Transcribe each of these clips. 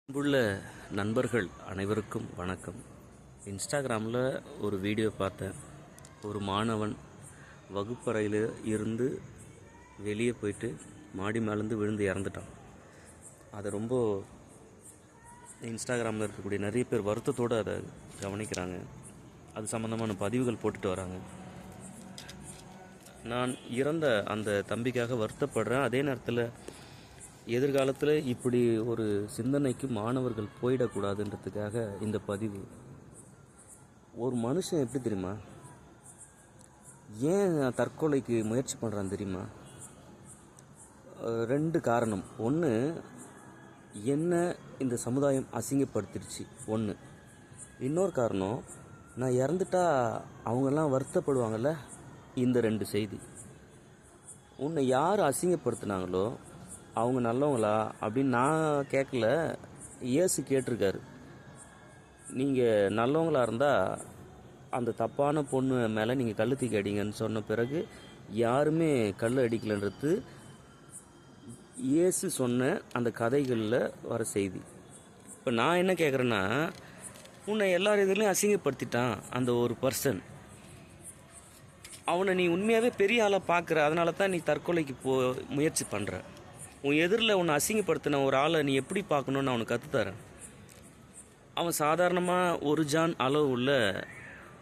அன்புள்ள நண்பர்கள் அனைவருக்கும் வணக்கம். இன்ஸ்டாகிராமில் ஒரு வீடியோ பார்த்தேன். ஒரு மாணவன் வகுப்பறையில் இருந்து வெளியே போயிட்டு மாடி மேலேருந்து விழுந்து இறந்துட்டான். அதை ரொம்ப இன்ஸ்டாகிராமில் இருக்கக்கூடிய நிறைய பேர் வருத்தத்தோடு அதை கவனிக்கிறாங்க. அது சம்மந்தமான பதிவுகள் போட்டுட்டு வராங்க. நான் இறந்த அந்த தம்பிக்காக வருத்தப்படுறேன். அதே நேரத்தில் எதிர்காலத்தில் இப்படி ஒரு சிந்தனைக்கு மாணவர்கள் போயிடக்கூடாதுன்றதுக்காக இந்த பதிவு. ஒரு மனுஷன் எப்படி தெரியுமா, ஏன் தற்கொலைக்கு முயற்சி பண்ணுறான் தெரியுமா? ரெண்டு காரணம். ஒன்று, என்ன இந்த சமுதாயம் அசிங்கப்படுத்திடுச்சு ஒன்று. இன்னொரு காரணம், நான் இறந்துட்டா அவங்கெல்லாம் வருத்தப்படுவாங்கள்ல. இந்த ரெண்டு செய்தி. உன்னை யார் அசிங்கப்படுத்தினாங்களோ அவங்க நல்லவங்களா அப்படின்னு நான் கேட்கல, இயேசு கேட்டிருக்காரு. நீங்கள் நல்லவங்களா இருந்தால் அந்த தப்பான பொண்ணு மேலே நீங்கள் கல் தூக்கி அடிங்கன்னு சொன்ன பிறகு யாருமே கல் அடிக்கலைன்றது இயேசு சொன்ன அந்த கதைகளில் வர செய்தி. இப்போ நான் என்ன கேட்குறேன்னா, உன்னை எல்லார் இதுலேயும் அசிங்கப்படுத்திட்டான் அந்த ஒரு பர்சன். அவனை நீ உண்மையாகவே பெரிய ஆளாக பார்க்குற, அதனால தான் நீ தற்கொலைக்கு முயற்சி பண்ணுற. உன் எதிரில் உன்னை அசிங்கப்படுத்தின ஒரு ஆளை நீ எப்படி பார்க்கணுன்னு அவனுக்கு கற்றுத்தரேன். அவன் சாதாரணமாக ஒரு ஜான் அளவு உள்ள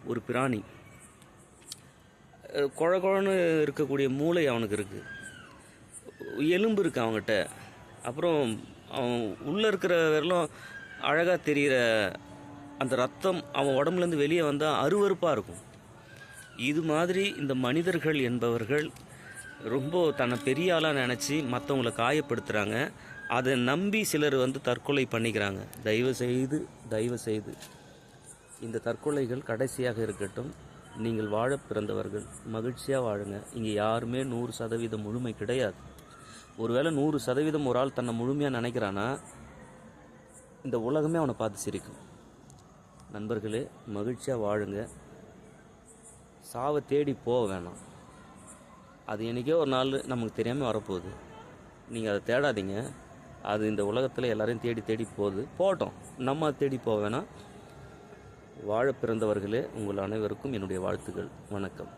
ஒரு பிராணி. குழன்னு இருக்கக்கூடிய மூளை அவனுக்கு இருக்குது, எலும்பு இருக்குது அவங்ககிட்ட. அப்புறம் அவன் உள்ளே இருக்கிற வரலும் அழகாக தெரிகிற அந்த ரத்தம் அவன் உடம்புலேருந்து வெளியே வந்தால் அருவருப்பாக இருக்கும். இது மாதிரி இந்த மனிதர்கள் என்பவர்கள் ரொம்ப தன்னை பெரிய ஆளாக நினச்சி மற்றவங்களை காயப்படுத்துகிறாங்க. அதை நம்பி சிலர் தற்கொலை பண்ணிக்கிறாங்க. தயவு செய்து இந்த தற்கொலைகள் கடைசியாக இருக்கட்டும். நீங்கள் வாழ பிறந்தவர்கள் மகிழ்ச்சியாக வாழுங்க. இங்கே யாருமே 100% முழுமை கிடையாது. ஒருவேளை 100% ஒரு ஆள் தன்னை முழுமையாக நினைக்கிறான்னா இந்த உலகமே அவனை பார்த்து சிரிக்கும். நண்பர்களே, மகிழ்ச்சியாக வாழுங்க. சாவை தேடி போக வேணாம். அது என்றைக்கோ ஒரு நாள் நமக்கு தெரியாமல் வரப்போகுது. நீங்கள் அதை தேடாதீங்க. அது இந்த உலகத்தில் எல்லாரையும் தேடி போகட்டும். நம்ம அதை தேடி போக வேணாம். வாழ பிறந்தவர்களே, உங்கள் அனைவருக்கும் என்னுடைய வாழ்த்துக்கள். வணக்கம்.